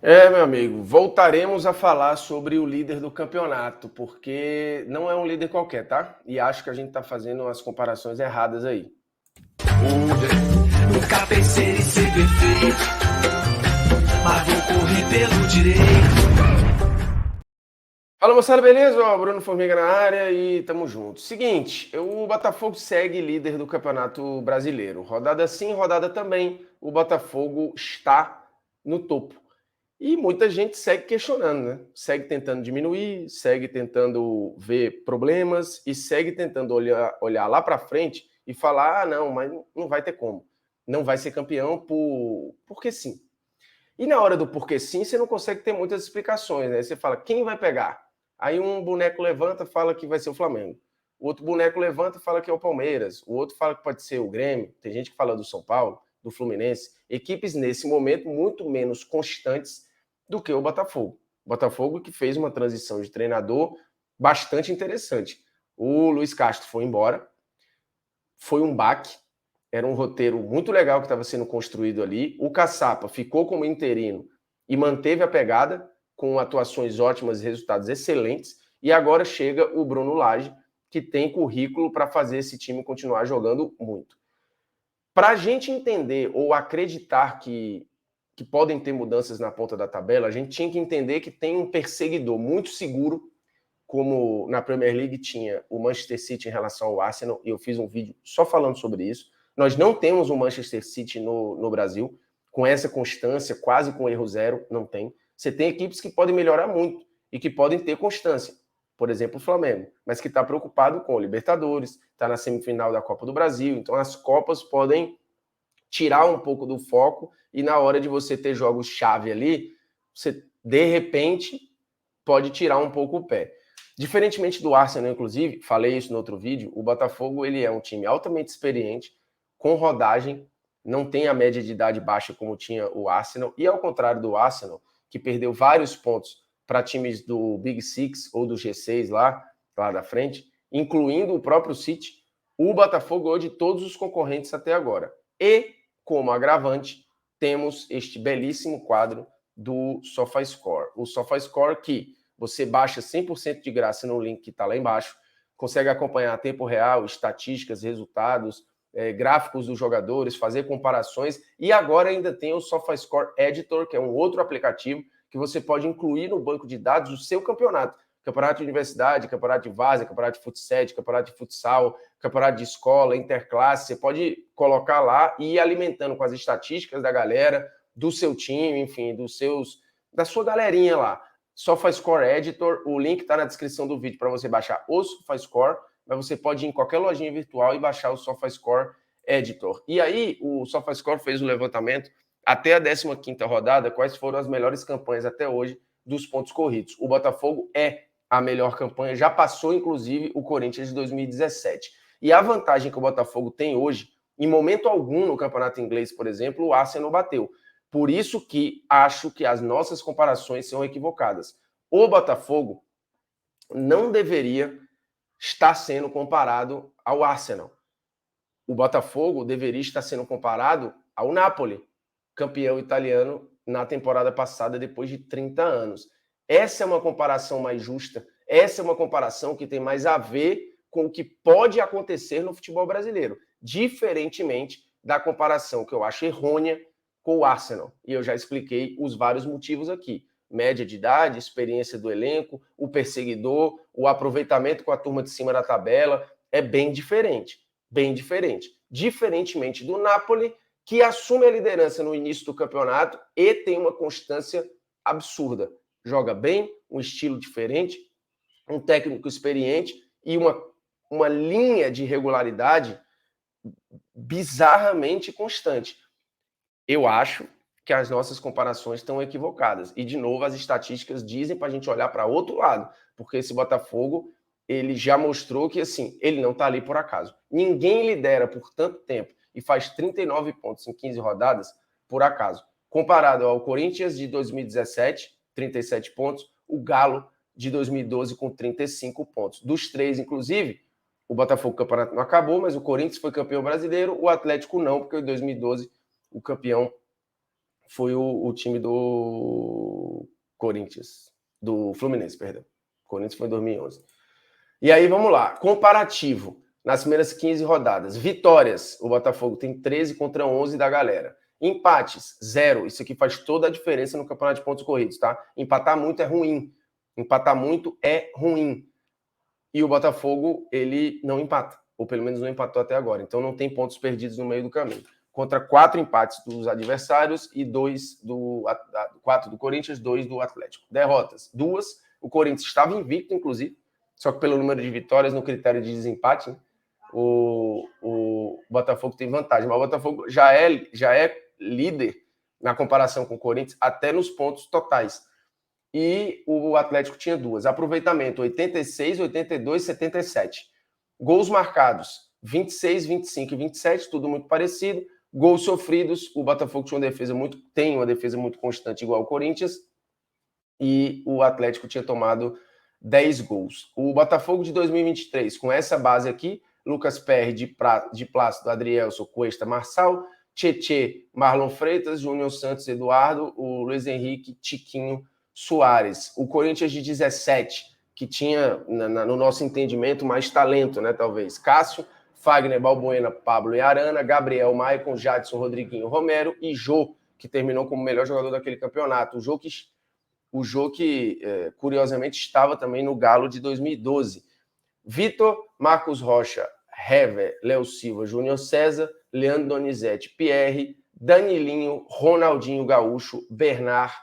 Meu amigo, voltaremos a falar sobre o líder do campeonato, porque não é um líder qualquer, tá? E acho que a gente tá fazendo as comparações erradas aí. Nunca pensei em ser perfeito, mas vou correr pelo direito. Fala moçada, beleza? Ó, Bruno Formiga na área e tamo junto. Seguinte, o Botafogo segue líder do Campeonato Brasileiro. Rodada sim, rodada também. O Botafogo está no topo. E muita gente segue questionando, né? Segue tentando diminuir, segue tentando ver problemas e segue tentando olhar lá para frente e falar: ah, não, mas não vai ter como. Não vai ser campeão porque sim. E na hora do porquê sim, você não consegue ter muitas explicações, né? Você fala: quem vai pegar? Aí um boneco levanta e fala que vai ser o Flamengo. O outro boneco levanta e fala que é o Palmeiras. O outro fala que pode ser o Grêmio. Tem gente que fala do São Paulo, do Fluminense. Equipes, nesse momento, muito menos constantes do que o Botafogo. O Botafogo que fez uma transição de treinador bastante interessante. O Luiz Castro foi embora, foi um baque, era um roteiro muito legal que estava sendo construído ali. O Caçapa ficou como interino e manteve a pegada, com atuações ótimas e resultados excelentes. E agora chega o Bruno Lage, que tem currículo para fazer esse time continuar jogando muito. Para a gente entender ou acreditar que podem ter mudanças na ponta da tabela, a gente tinha que entender que tem um perseguidor muito seguro, como na Premier League tinha o Manchester City em relação ao Arsenal, e eu fiz um vídeo só falando sobre isso. Nós não temos um Manchester City no Brasil, com essa constância, quase com erro zero, não tem. Você tem equipes que podem melhorar muito e que podem ter constância. Por exemplo, o Flamengo, mas que está preocupado com o Libertadores, está na semifinal da Copa do Brasil, então as Copas podem tirar um pouco do foco e na hora de você ter jogos-chave ali, você, de repente, pode tirar um pouco o pé. Diferentemente do Arsenal, inclusive, falei isso no outro vídeo, o Botafogo ele é um time altamente experiente, com rodagem, não tem a média de idade baixa como tinha o Arsenal, e ao contrário do Arsenal, que perdeu vários pontos para times do Big Six ou do G6 lá da frente, incluindo o próprio City, o Botafogo ganhou de todos os concorrentes até agora. E, como agravante, temos este belíssimo quadro do SofaScore. O SofaScore que você baixa 100% de graça no link que está lá embaixo, consegue acompanhar a tempo real, estatísticas, resultados, gráficos dos jogadores, fazer comparações, e agora ainda tem o SofaScore Editor, que é um outro aplicativo que você pode incluir no banco de dados do seu campeonato. Campeonato de universidade, campeonato de várzea, campeonato de futsal, campeonato de futsal, campeonato de escola, interclasse, você pode colocar lá e ir alimentando com as estatísticas da galera, do seu time, enfim, da sua galerinha lá. SofaScore Editor, o link está na descrição do vídeo para você baixar o SofaScore, mas você pode ir em qualquer lojinha virtual e baixar o SofaScore Editor. E aí, o SofaScore fez o levantamento até a 15ª rodada, quais foram as melhores campanhas até hoje dos pontos corridos. O Botafogo é a melhor campanha, já passou, inclusive, o Corinthians de 2017. E a vantagem que o Botafogo tem hoje, em momento algum no campeonato inglês, por exemplo, o Arsenal bateu. Por isso que acho que as nossas comparações são equivocadas. O Botafogo não deveria estar sendo comparado ao Arsenal. O Botafogo deveria estar sendo comparado ao Napoli, campeão italiano na temporada passada depois de 30 anos. Essa é uma comparação mais justa, essa é uma comparação que tem mais a ver com o que pode acontecer no futebol brasileiro, diferentemente da comparação que eu acho errônea com o Arsenal. E eu já expliquei os vários motivos aqui. Média de idade, experiência do elenco, o perseguidor, o aproveitamento com a turma de cima da tabela, é bem diferente. Bem diferente. Diferentemente do Napoli, que assume a liderança no início do campeonato e tem uma constância absurda. Joga bem, um estilo diferente, um técnico experiente e uma linha de regularidade bizarramente constante. Eu acho que as nossas comparações estão equivocadas. E, de novo, as estatísticas dizem para a gente olhar para outro lado, porque esse Botafogo ele já mostrou que assim ele não está ali por acaso. Ninguém lidera por tanto tempo e faz 39 pontos em 15 rodadas por acaso. Comparado ao Corinthians de 2017, 37 pontos, o Galo de 2012 com 35 pontos. Dos três, inclusive, o Botafogo o campeonato não acabou, mas o Corinthians foi campeão brasileiro, o Atlético não, porque em 2012 o campeão foi o time do Corinthians, do Fluminense, perdão. O Corinthians foi em 2011. E aí, vamos lá. Comparativo. Nas primeiras 15 rodadas. Vitórias. O Botafogo tem 13 contra 11 da galera. Empates, 0. Isso aqui faz toda a diferença no campeonato de pontos corridos, tá? Empatar muito é ruim. Empatar muito é ruim. E o Botafogo, ele não empata. Ou pelo menos não empatou até agora. Então não tem pontos perdidos no meio do caminho. Contra 4 empates dos adversários e 4 do Corinthians, 2 do Atlético. Derrotas, 2. O Corinthians estava invicto, inclusive. Só que pelo número de vitórias no critério de desempate, né, o Botafogo tem vantagem. Mas o Botafogo já é líder na comparação com o Corinthians, até nos pontos totais. E o Atlético tinha 2. Aproveitamento, 86, 82, 77. Gols marcados, 26, 25 e 27, tudo muito parecido. Gols sofridos, o Botafogo tem uma defesa muito constante, igual ao Corinthians. E o Atlético tinha tomado 10 gols. O Botafogo de 2023, com essa base aqui, Lucas Perry, de Plácido, Adrielson, Cuesta, Marçal, Tietê, Marlon Freitas, Júnior Santos, Eduardo, o Luiz Henrique, Tiquinho, Soares. O Corinthians de 17, que tinha, no nosso entendimento, mais talento, né, talvez. Cássio, Fagner, Balbuena, Pablo e Arana, Gabriel, Maicon, Jadson, Rodriguinho, Romero e Jô, que terminou como o melhor jogador daquele campeonato. O Jô que curiosamente, estava também no Galo de 2012. Vitor, Marcos Rocha, Hever, Léo Silva, Júnior César, Leandro Donizete, Pierre, Danilinho, Ronaldinho Gaúcho, Bernard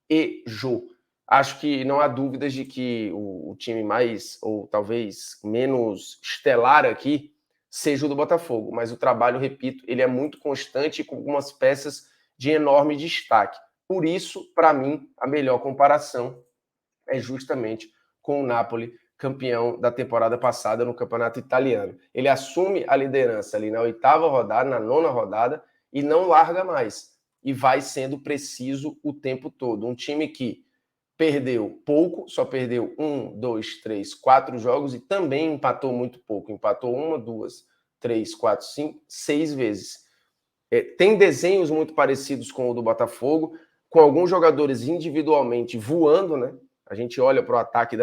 e Jô. Acho que não há dúvidas de que o time mais, ou talvez menos estelar aqui, seja o do Botafogo. Mas o trabalho, repito, ele é muito constante e com algumas peças de enorme destaque. Por isso, para mim, a melhor comparação é justamente com o Napoli, campeão da temporada passada no campeonato italiano. Ele assume a liderança ali na 8ª rodada, na 9ª rodada, e não larga mais. E vai sendo preciso o tempo todo. Um time que perdeu pouco, só perdeu 1, 2, 3, 4 jogos e também empatou muito pouco. Empatou 1, 2, 3, 4, 5, 6 vezes. Tem desenhos muito parecidos com o do Botafogo, com alguns jogadores individualmente voando, né? A gente olha para o ataque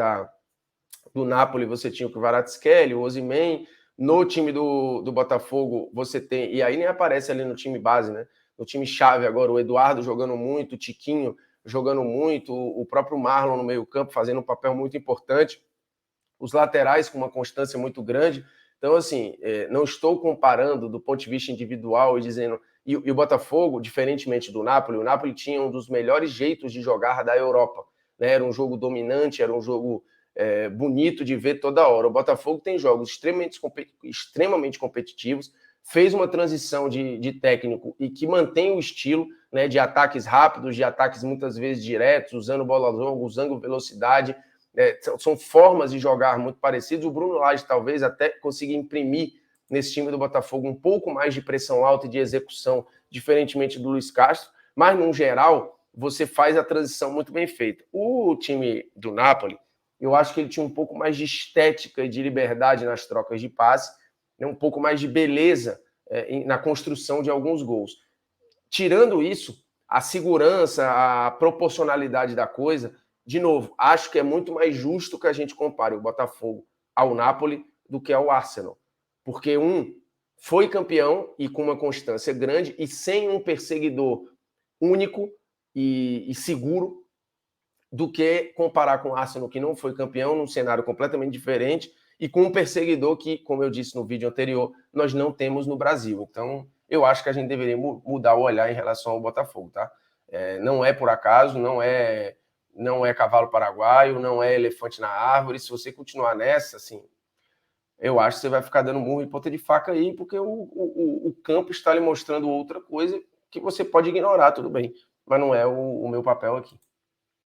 do Napoli, você tinha o Kvaratskhelia, o Osimhen. No time do Botafogo, você tem... E aí nem aparece ali no time base, né? No time chave agora, o Eduardo jogando muito, o Tiquinho jogando muito, o próprio Marlon no meio-campo fazendo um papel muito importante, os laterais com uma constância muito grande. Então, assim, não estou comparando do ponto de vista individual e dizendo... E o Botafogo, diferentemente do Napoli, o Napoli tinha um dos melhores jeitos de jogar da Europa. Né? Era um jogo dominante, era um jogo bonito de ver toda hora. O Botafogo tem jogos extremamente competitivos, fez uma transição de técnico e que mantém o estilo, né, de ataques rápidos, de ataques muitas vezes diretos, usando bola longa, usando velocidade. São formas de jogar muito parecidas. O Bruno Lage talvez até consiga imprimir nesse time do Botafogo um pouco mais de pressão alta e de execução, diferentemente do Luiz Castro, mas, no geral, você faz a transição muito bem feita. O time do Napoli, eu acho que ele tinha um pouco mais de estética e de liberdade nas trocas de passe, um pouco mais de beleza na construção de alguns gols. Tirando isso, a segurança, a proporcionalidade da coisa, de novo, acho que é muito mais justo que a gente compare o Botafogo ao Napoli do que ao Arsenal. Porque foi campeão e com uma constância grande e sem um perseguidor único e seguro, do que comparar com o Arsenal, que não foi campeão, num cenário completamente diferente, e com um perseguidor que, como eu disse no vídeo anterior, nós não temos no Brasil. Então, eu acho que a gente deveria mudar o olhar em relação ao Botafogo, tá? Não é por acaso, não é cavalo paraguaio, não é elefante na árvore. Se você continuar nessa, assim, eu acho que você vai ficar dando murro e ponta de faca aí, porque o campo está lhe mostrando outra coisa que você pode ignorar, tudo bem, mas não é o meu papel aqui.